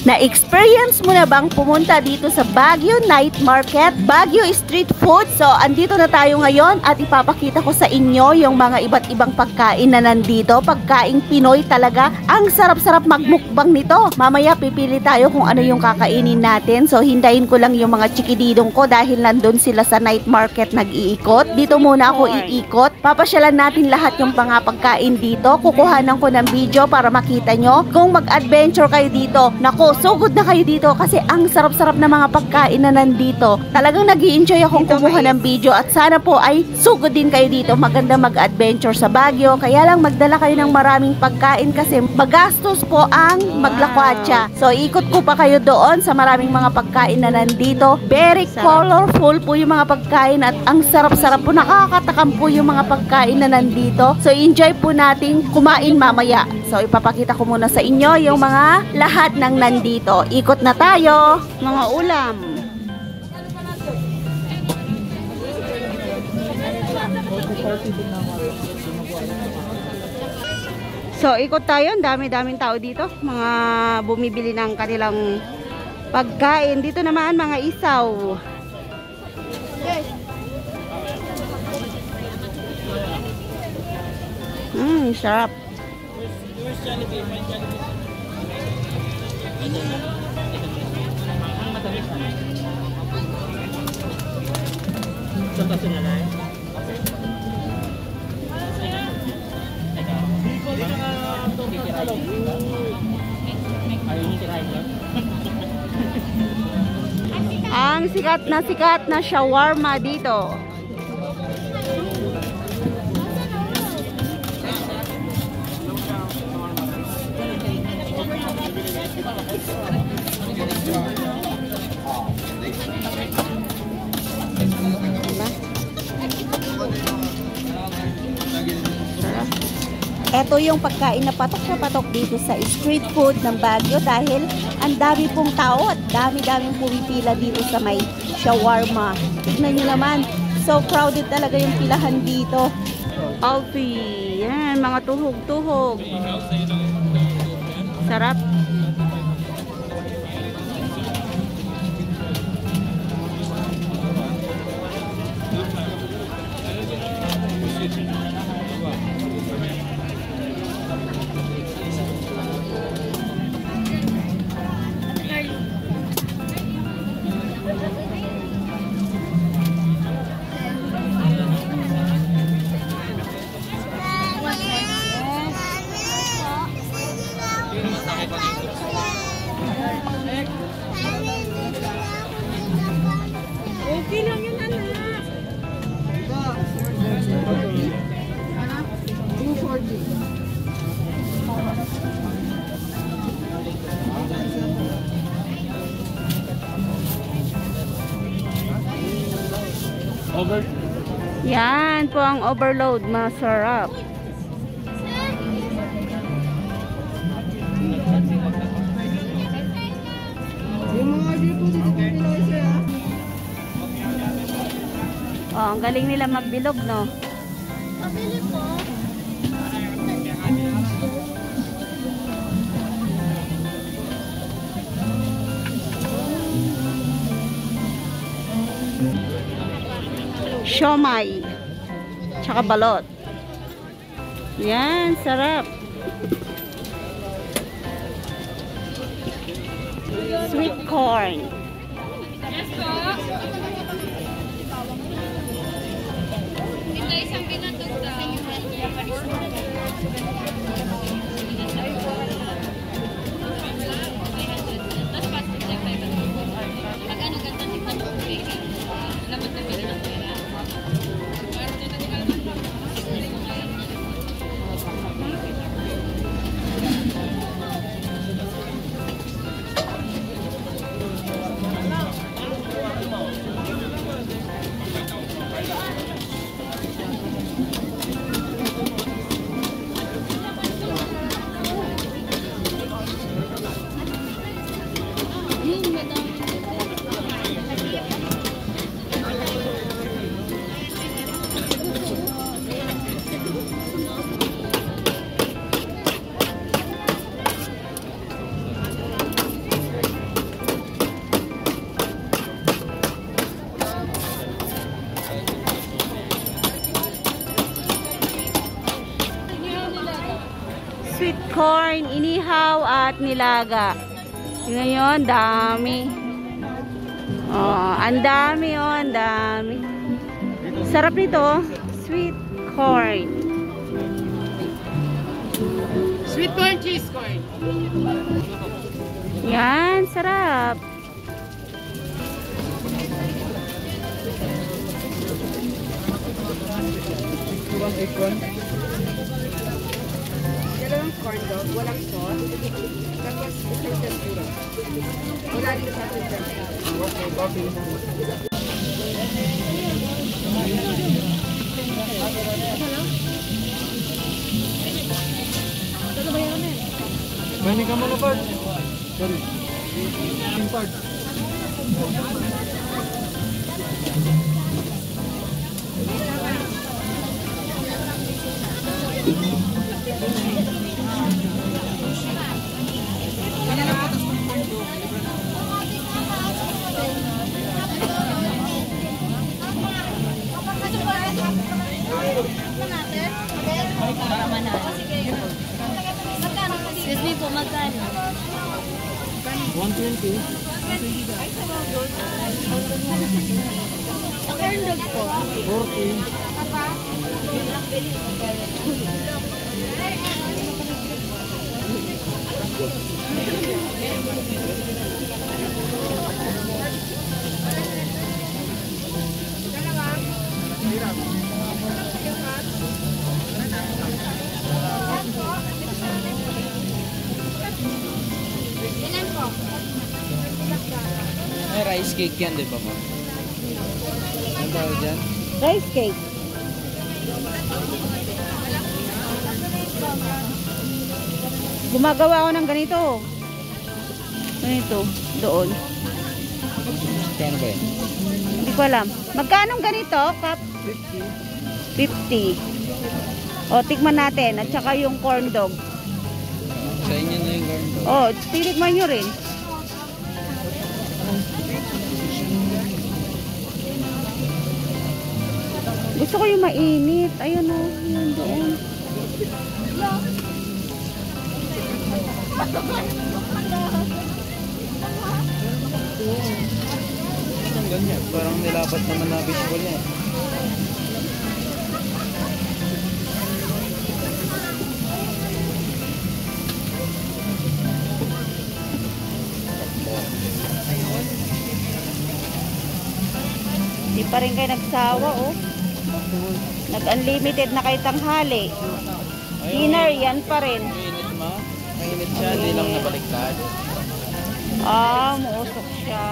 Na-experience mo na bang pumunta dito sa Baguio Night Market, Baguio Street Food? So, andito na tayo ngayon at ipapakita ko sa inyo yung mga iba't ibang pagkain na nandito. Pagkain Pinoy talaga. Ang sarap-sarap magmukbang nito. Mamaya pipili tayo kung ano yung kakainin natin. So, hintayin ko lang yung mga chikididong ko dahil nandun sila sa night market nag-iikot. Dito muna ako iikot. Papasyalan natin lahat yung mga pagkain dito. Kukuhanan ko ng video para makita nyo. Kung mag-adventure kayo dito, nako, sugod na kayo dito kasi ang sarap-sarap na mga pagkain na nandito. Talagang nag-i-enjoy akong kumuha ng video at sana po ay sugod din kayo dito. Maganda mag-adventure sa Baguio. Kaya lang magdala kayo ng maraming pagkain kasi magastos po ang maglakwatsa. So ikot ko pa kayo doon sa maraming mga pagkain na nandito. Very colorful po yung mga pagkain at ang sarap-sarap po. Nakakatakam po yung mga pagkain na nandito. So enjoy po natin kumain mamaya. So ipapakita ko muna sa inyo yung mga lahat ng nandito. Ikot na tayo. Mga ulam. So ikot tayo. Ang dami-daming tao dito. Mga bumibili ng kanilang pagkain. Dito naman mga isaw. Sarap. Ang sikat na shawarma dito. Ito yung pagkain na patok dito sa street food ng Baguio dahil ang dami pong tao at dami-daming pumipila dito sa may shawarma. Tignan nyo naman, so crowded talaga yung pilahan dito. Alfie, yan, mga tuhog-tuhog. Sarap. Okay lang yun, anak. 240. Over. Yan po ang overload, masarap. Oh, ang galing nila magbilog, no? Pabili po. Siomai. Tsaka balot. Yan, sarap. Sweet corn. Yes po. Ito isang pinatog daw. Tapos pasok na 500. Pag ano ganda ni Panong Baby. Dapat na pila ng pera. corn, inihaw at nilaga. Tingnan nyo, ang dami. Oh, ang dami, oh, ang dami. Sarap nito, sweet corn. Sweet corn, cheese corn. Yan, sarap. Dalawang corn dog, walang sauce. Tapos isang tempura. Wala din sa ating Mahinig ka mga part. Sorry. Yung part. Excuse me po, magkano? 120. Corn dog po. 40. Ilan po? May rice cake yan, di ba ma? Ang tawag dyan? Rice cake. Gumagawa ako ng ganito. Ganito, doon. Kano ba yan? Hindi ko alam. Magkano ganito, Kap? 50. O, tikman natin. At saka yung corn dog. Sa inyo na yung garden. O, tinikman nyo rin. Gusto ko yung mainit. Ayun o, yun doon. Ang ganyan. Parang nilapat naman na visual yan. Hindi pa rin kayo nagsawa, oh. Nag-unlimited na kayo tanghali. Dinner, yan pa rin. Mainit ma? Mainit siya, hindi lang nabaliktad. Ah, muusok siya.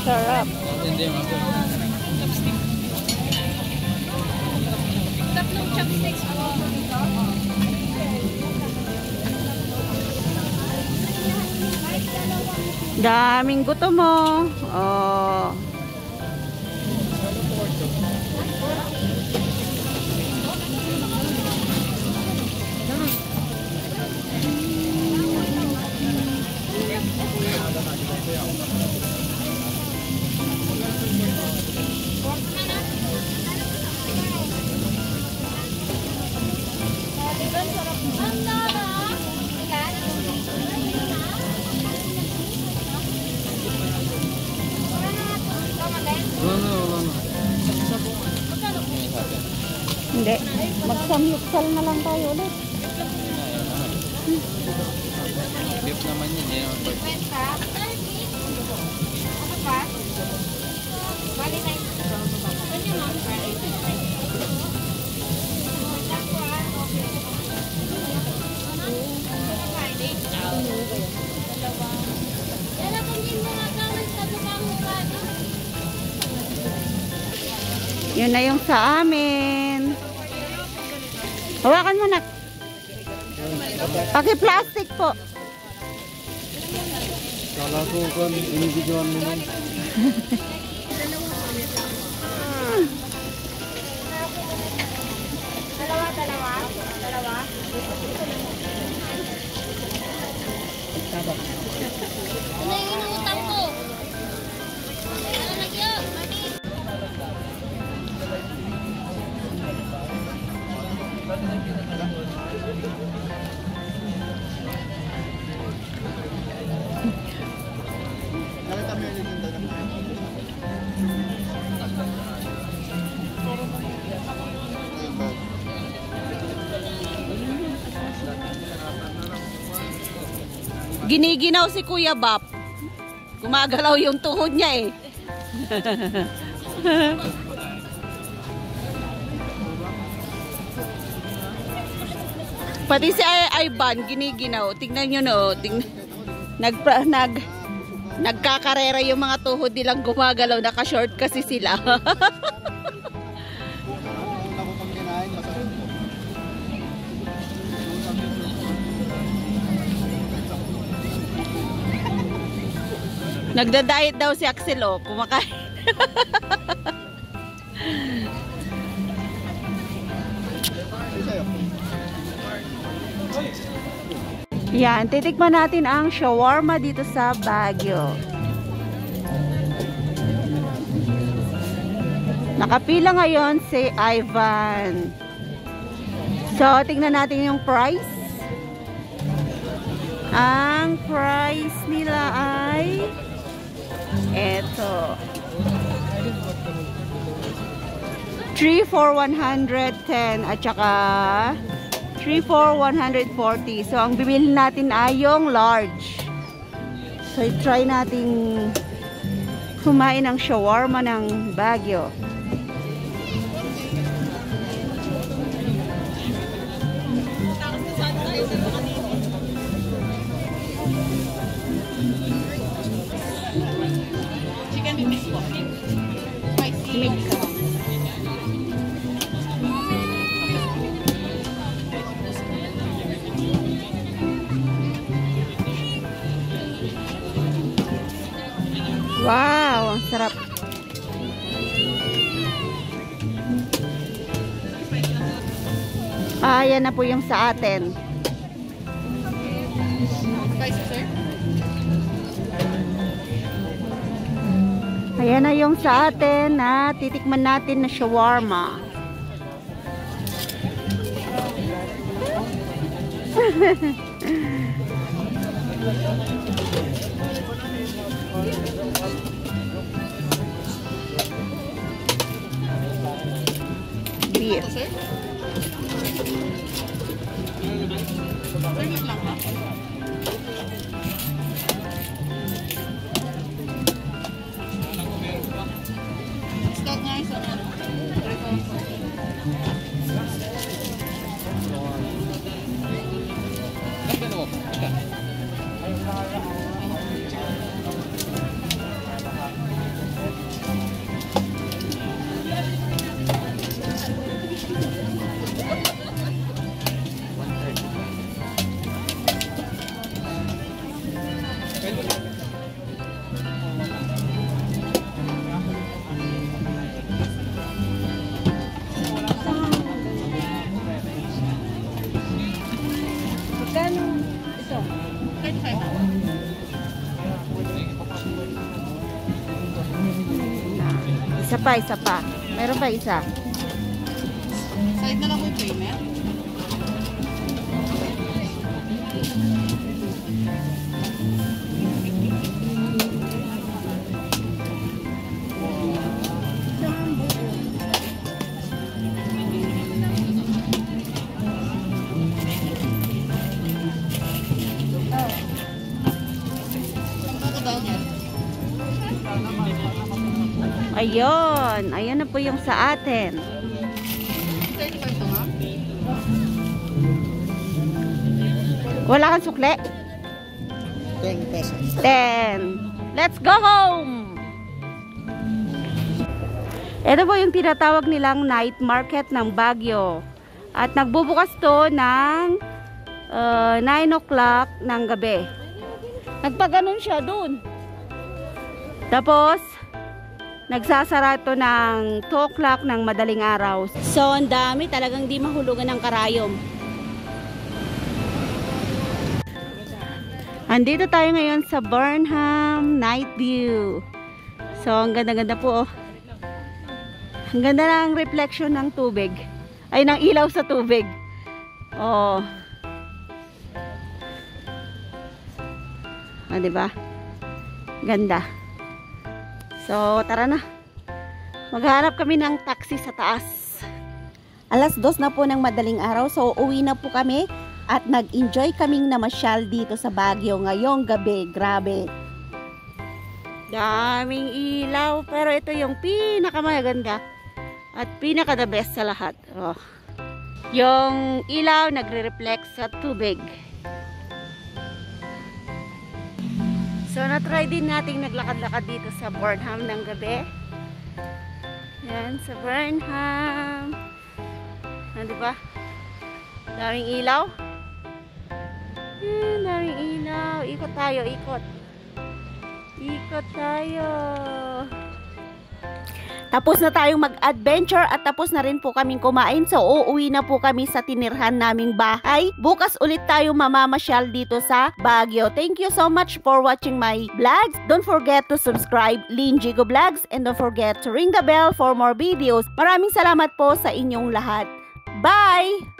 Sarap. Hindi ma. Tatlong chopsticks po. Daming gutom mo. Oh. Hindi. Magsamyuksal na lang tayo ulit. Beef naman yun, hindi naman part. Ano pa? Bali na ito. Ano yun, ma'am? Yun na yung sa amin. Hawakan mo na. Paki-plastic po. Kala ko kung binibidyoan mo nun. Ano yung inuutang ko? Ano nagyo? Mami. Giniginaw si Kuya Bap. Gumagalaw yung tuhod niya eh. Pati si Ivan, giniginaw. Tingnan nyo no. Nagkakarera yung mga tuhod nilang gumagalaw. Naka-short kasi sila. Nagda-diet daw si Axel, oh. Kumakain. Yan, titikman natin ang shawarma dito sa Baguio. Nakapila ngayon si Ivan. So, tingnan natin yung price. Ang price nila ay eto. 3 for 110 at saka 3 for 140. So, ang bibili natin ay yung large. So, i-try natin kumain ng shawarma ng Baguio. Chicken mix po. Spicy. Mix. Wow, ang sarap. Yan na po yung sa atin. Spicy, sir? Ayan na yung sa atin na titikman natin na shawarma. Beef. Sir? Service lang ba? Start nga isa na. Magkano ito? 35. Isa pa, isa pa. Meron pa isa. Side na lang mo yung payment. Ayun. Ayun na po yung sa atin. 35 to nga. Wala kang sukle? 10 pesos. 10. Let's go home! Ito po yung tinatawag nilang night market ng Baguio. At nagbubukas to ng 9 o'clock ng gabi. Nagpaganon siya dun. Tapos, nagsasara to ng 2 o'clock ng madaling araw. So, ang dami. Talagang di mahulugan ng karayom. Andito tayo ngayon sa Burnham Night View. So, ang ganda-ganda po. Oh. Ang ganda ng reflection ng tubig. Ay, ng ilaw sa tubig. Oh. Ah, diba? Ganda. So, tara na. Maghanap kami ng taxi sa taas. Alas 2 na po ng madaling araw. So, uwi na po kami. at nag-enjoy kaming namasyal dito sa Baguio ngayong gabi. Grabe. Daming ilaw, pero ito yung pinakamaganda at pinaka the best sa lahat. Oh. Yung ilaw nagre-reflect sa tubig. So na-try din nating naglakad-lakad dito sa Burnham ng gabi. Yan, sa Burnham. Di ba? Daming ilaw. Yan, daming ilaw. Ikot tayo, ikot. Ikot tayo. Tapos na tayong mag-adventure at tapos na rin po kaming kumain. So, uuwi na po kami sa tinirhan naming bahay. Bukas ulit tayo mamamasyal dito sa Baguio. Thank you so much for watching my vlogs. Don't forget to subscribe, Lynn Jigo Vlogs. And don't forget to ring the bell for more videos. Maraming salamat po sa inyong lahat. Bye!